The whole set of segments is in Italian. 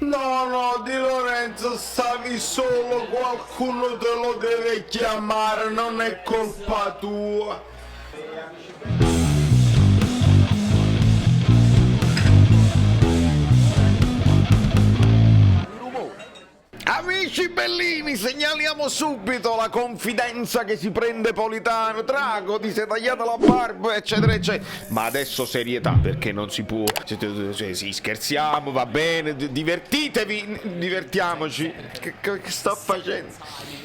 No, no, Di Lorenzo, stavi solo, qualcuno te lo deve chiamare, non è colpa tua. Amici bellini, segnaliamo subito la confidenza che si prende Politano. Drago, ti sei tagliata la barba, eccetera, eccetera. Ma adesso serietà, perché non si può. Sì, scherziamo, va bene, divertitevi, divertiamoci. Che sta facendo?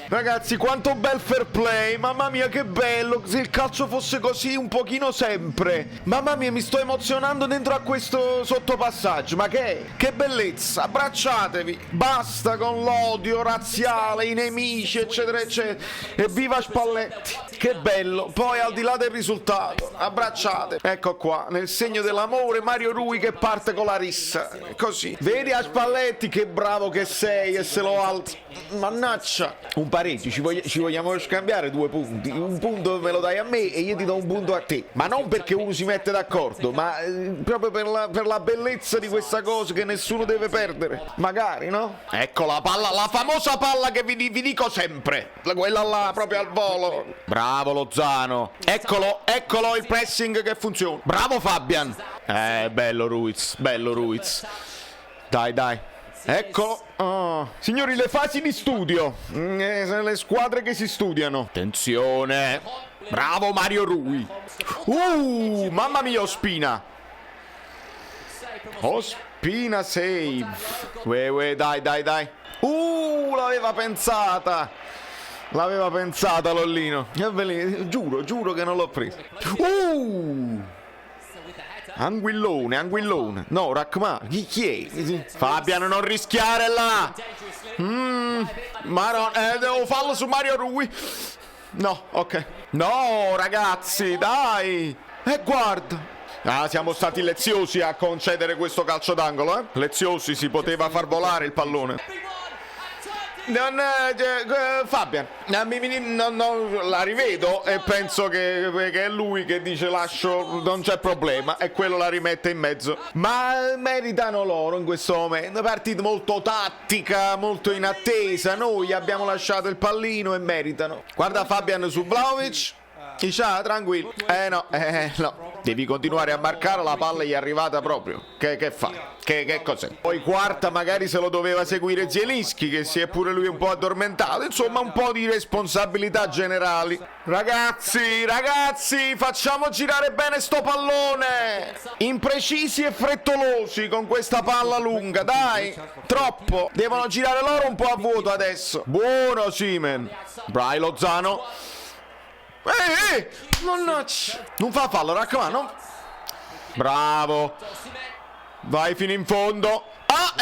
Ragazzi, quanto bel fair play, mamma mia che bello, se il calcio fosse così un pochino sempre. Mamma mia, mi sto emozionando dentro a questo sottopassaggio, ma che bellezza, abbracciatevi, basta con l'odio razziale, i nemici, eccetera, eccetera. E viva Spalletti, che bello, poi al di là del risultato, abbracciate. Ecco qua, nel segno dell'amore, Mario Rui che parte con la rissa, così. Vedi a Spalletti che bravo che sei e se lo alzi. Mannaggia, un pareggio, ci vogliamo scambiare 2 punti. Un punto me lo dai a me e io ti do un punto a te. Ma non perché uno si mette d'accordo, ma proprio per la bellezza di questa cosa che nessuno deve perdere. Magari, no? Ecco la palla, la famosa palla che vi dico sempre. Quella là, proprio al volo. Bravo Lozano. Eccolo il pressing che funziona. Bravo Fabian. Bello Ruiz, bello Ruiz. Dai. Eccolo. Oh. Signori, le fasi di studio. Sono le squadre che si studiano. Attenzione. Bravo Mario Rui. Mamma mia, Ospina. Ospina save. Dai. L'aveva pensata. Lollino. Giuro che non l'ho preso. Anguillone. No, Rachmar. Chi è? Fabiano, non rischiare là. Ma no, devo farlo su Mario Rui. No, ok. No, ragazzi, dai. Guarda. Siamo stati leziosi a concedere questo calcio d'angolo, Leziosi, si poteva far volare il pallone. Fabian, la rivedo e penso che è lui che dice lascio, non c'è problema, e quello la rimette in mezzo. Ma meritano loro in questo momento, partita molto tattica, molto in attesa, noi abbiamo lasciato il pallino e meritano. Guarda Fabian su Vlahovic. Isha, tranquillo. No. Devi continuare a marcare, la palla gli è arrivata proprio. Che fa? Che cos'è? Poi quarta magari se lo doveva seguire Zielinski, che si è pure lui un po' addormentato. Insomma, un po' di responsabilità generali. Ragazzi, facciamo girare bene sto pallone. Imprecisi e frettolosi con questa palla lunga, dai. Troppo. Devono girare loro un po' a vuoto adesso. Buono Simen. Brai Lozano. Mannaggia. Non fa fallo, raccomando. Bravo. Vai fino in fondo.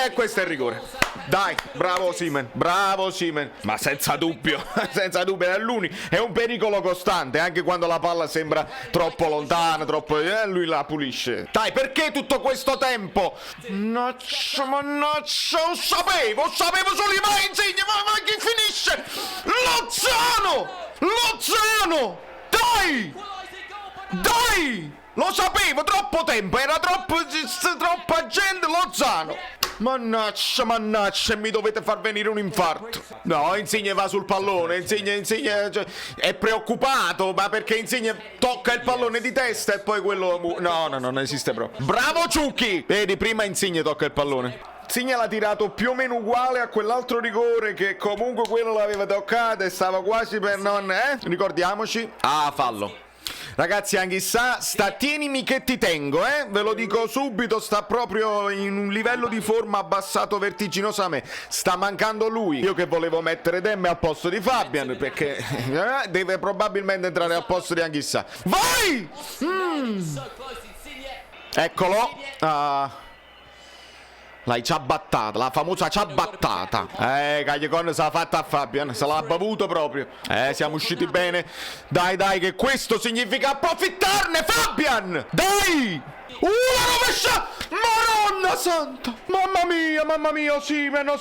E questo è il rigore. Dai, bravo Simen. Ma senza dubbio, è un pericolo costante, anche quando la palla sembra troppo lontana, lui la pulisce. Dai, perché tutto questo tempo? Mannaggia, lo sapevo solo i mai Insigne, ma chi finisce? Lozano! Dai! Lo sapevo, troppo tempo, era troppa gente, Lozano! Mannaggia, mi dovete far venire un infarto. No, Insigne va sul pallone, Insigne è preoccupato, ma perché Insigne tocca il pallone di testa e poi quello... No, non esiste proprio. Bravo Ciucchi! Vedi, prima Insigne tocca il pallone. Insigne l'ha tirato più o meno uguale a quell'altro rigore che comunque quello l'aveva toccato e stava quasi per non... Ricordiamoci. Fallo. Ragazzi, Anghissà, tienimi che ti tengo, ve lo dico subito, sta proprio in un livello di forma abbassato vertiginosamente. Sta mancando lui. Io che volevo mettere Demme al posto di Fabian, perché deve probabilmente entrare al posto di Anghissà. Vai! Eccolo. L'hai ciabattata, la famosa ciabattata. Cagliacon se l'ha fatta a Fabian, se l'ha bevuto proprio. Siamo usciti bene. Dai, che questo significa approfittarne, Fabian! Dai! La rovescia! Madonna santa! Mamma mia, Osimhen,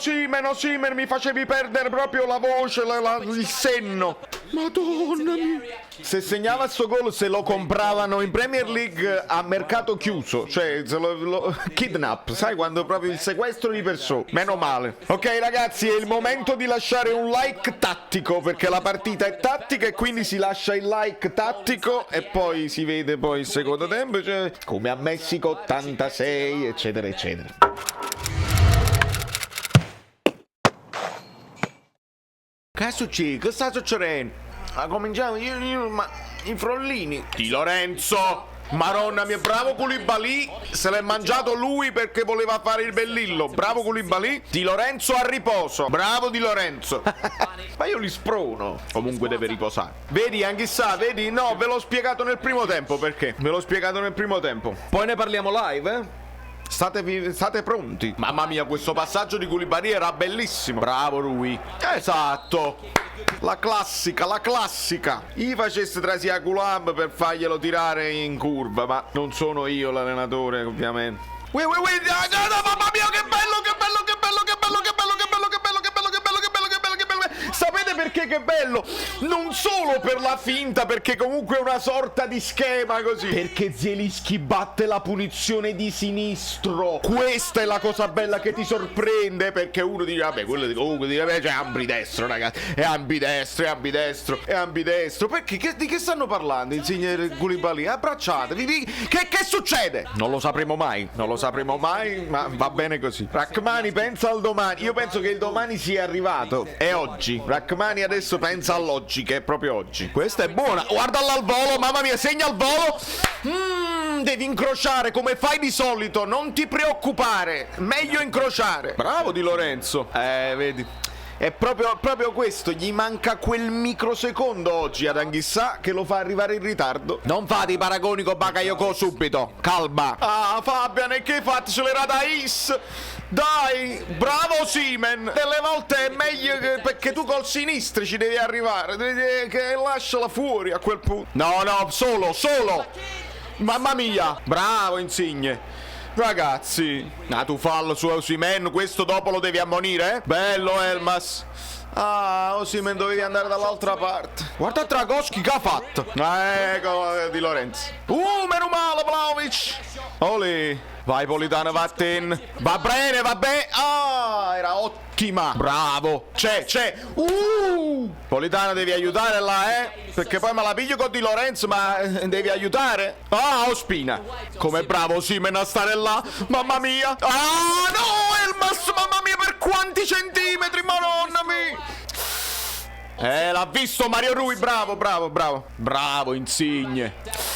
mi facevi perdere proprio la voce, il senno. Madonna mia. Se segnava sto gol, se lo compravano in Premier League a mercato chiuso, cioè se lo kidnap, sai, quando proprio il sequestro di persone. Meno male. Ok ragazzi, è il momento di lasciare un like tattico, perché la partita è tattica e quindi si lascia il like tattico e poi si vede poi il secondo tempo, cioè, come a Messico 86 eccetera eccetera. Che succede? Che sta succedendo? Cominciamo ma i frollini Di Lorenzo, Maronna mia, bravo Koulibaly, se l'è mangiato lui perché voleva fare il bellillo. Bravo Koulibaly. Di Lorenzo a riposo, bravo Di Lorenzo. Ma io li sprono. Comunque deve riposare. Vedi, Anghissà, vedi? No, ve l'ho spiegato nel primo tempo. Perché? Ve l'ho spiegato nel primo tempo. Poi ne parliamo live, eh? State pronti. Mamma mia, questo passaggio di Koulibaly era bellissimo. Bravo Rui. Esatto. La classica, la classica. Gli facesse trasi a Gulam per farglielo tirare in curva, ma non sono io l'allenatore, ovviamente. Mamma mia, che bello, che bello, che bello, che bello, che bello, che bello, che bello, che bello, che bello, che bello, che bello, che bello. Sapete perché che bello? Non solo per la finta, perché comunque è una sorta di schema così. Perché Zielinski batte la punizione di sinistro. Questa è la cosa bella che ti sorprende, perché uno dice, vabbè, quello comunque dice, vabbè, c'è ambidestro, ragazzi. È ambidestro, è ambidestro, è ambidestro. Perché? Di che stanno parlando, insigne Koulibaly? Abbracciatevi. Che succede? Non lo sapremo mai, non lo sapremo mai, ma va bene così. Rachmani pensa al domani. Io penso che il domani sia arrivato. È oggi. Rachmani adesso pensa all'oggi, che è proprio oggi. Questa è buona. Guardala al volo, mamma mia, segna al volo. Devi incrociare come fai di solito. Non ti preoccupare. Meglio incrociare. Bravo Di Lorenzo. Vedi. È proprio questo, gli manca quel microsecondo oggi ad Anghissà che lo fa arrivare in ritardo. Non fate i paragoni con Bakayoko subito, calma. Ah, Fabian, e che hai fatto? Accelerata Is? Dai, bravo Simen. Delle volte è meglio perché tu col sinistro ci devi arrivare, che lasciala fuori a quel punto. No, solo. Mamma mia, bravo Insigne. Ragazzi, tu fallo su Osimhen, questo dopo lo devi ammonire, eh? Bello Elmas. Ah, Osimhen dovevi andare dall'altra parte. Guarda Dragoschi che ha fatto. Ecco Di Lorenzo. Meno male Vlahovic. Olè. Vai Politano, vatten. Va bene, va bene. Ah, era ottima. Bravo. C'è. Politano devi aiutare là, perché poi me la piglio con Di Lorenzo, ma devi aiutare. Ah, Ospina. Come bravo Simen a stare là. Mamma mia. Ah, no, Elmas, mamma mia, per quanti centimetri, madonna mia. L'ha visto Mario Rui, bravo. Bravo Insigne.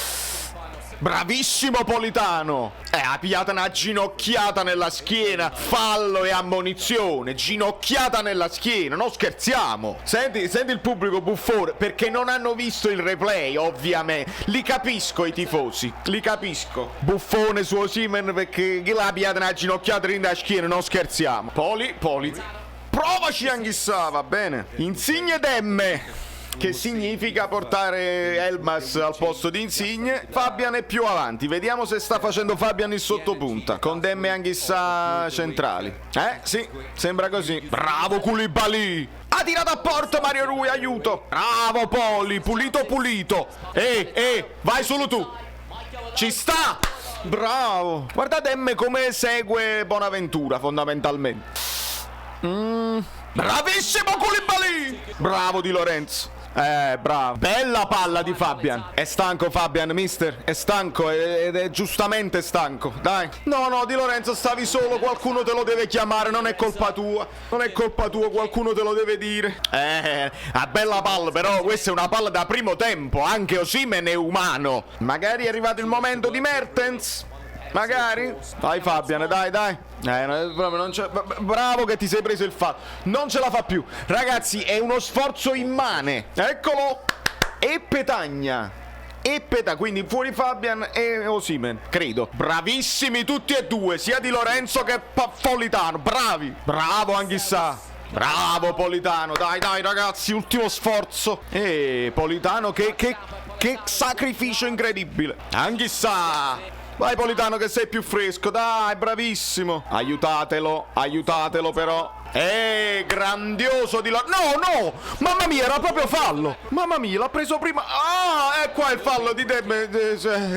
Bravissimo Politano. Ha pigliato una ginocchiata nella schiena. Fallo e ammonizione. Ginocchiata nella schiena. Non scherziamo. Senti il pubblico buffone. Perché non hanno visto il replay, ovviamente. Li capisco i tifosi. Li capisco. Buffone su Osimhen perché l'ha pigliata una ginocchiata nella schiena. Non scherziamo. Poli. Provaci Anghissà, va bene. Insigne Demme. Che significa portare Elmas al posto di Insigne. Fabian è più avanti. Vediamo se sta facendo Fabian il sottopunta con Demme e Anghissà centrali. Sì, sembra così. Bravo Koulibaly. Ha tirato a porta Mario Rui, aiuto. Bravo Poli, pulito. Vai solo tu. Ci sta. Bravo. Guarda Demme come segue Bonaventura fondamentalmente. Bravissimo Koulibaly. Bravo Di Lorenzo. Bravo. Bella palla di Fabian. È stanco Fabian, mister. È stanco ed è giustamente stanco. Dai. No, Di Lorenzo, stavi solo. Qualcuno te lo deve chiamare. Non è colpa tua. Qualcuno te lo deve dire. Una bella palla, però questa è una palla da primo tempo. Anche Osimhen è umano. Magari è arrivato il momento di Mertens. Magari. Dai Fabian, dai. Proprio non c'è. Bravo che ti sei preso il fallo. Non ce la fa più. Ragazzi, è uno sforzo immane. Eccolo. E Petagna. Quindi fuori Fabian e Osimhen, credo. Bravissimi tutti e due, sia Di Lorenzo che Politano. Bravi. Bravo Anghissà. Bravo Politano. Dai ragazzi, ultimo sforzo. Politano che sacrificio incredibile. Anghissà. Vai Politano che sei più fresco, dai, bravissimo. Aiutatelo però. Grandioso di là. No, mamma mia, era proprio fallo. Mamma mia, l'ha preso prima. Ah, è qua il fallo di te.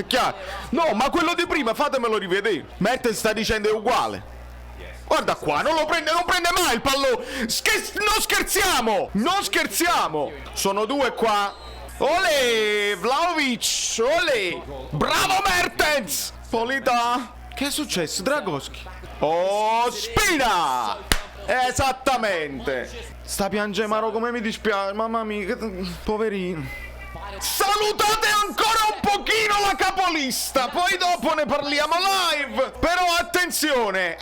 Chiaro. No, ma quello di prima, fatemelo rivedere. Mertens sta dicendo è uguale. Guarda qua, non prende mai il pallone. Non scherziamo. Sono due qua. Olè, Vlahovic, olè. Bravo Mertens. Polità. Che è successo, Dragoschi? Oh, Spina. Esattamente. Sta piangemaro come mi dispiace. Mamma mia, poverino. Salutate ancora un pochino la capolista, poi dopo ne parliamo live. Però attenzione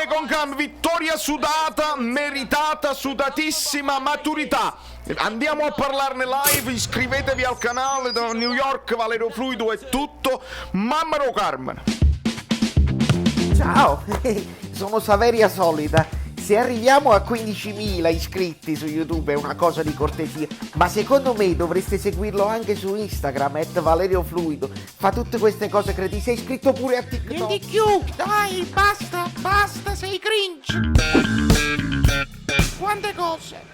con vittoria sudata, meritata, sudatissima, maturità. Andiamo a parlarne live, iscrivetevi al canale da New York, Valerio Fluido è tutto. Mammaro Carmen. Ciao, sono Saveria Solida. Se arriviamo a 15.000 iscritti su YouTube è una cosa di cortesia, ma secondo me dovreste seguirlo anche su Instagram, @ValerioFluido. Fa tutte queste cose cretine. Sei iscritto pure a TikTok. Di più, dai, basta, sei cringe. Quante cose.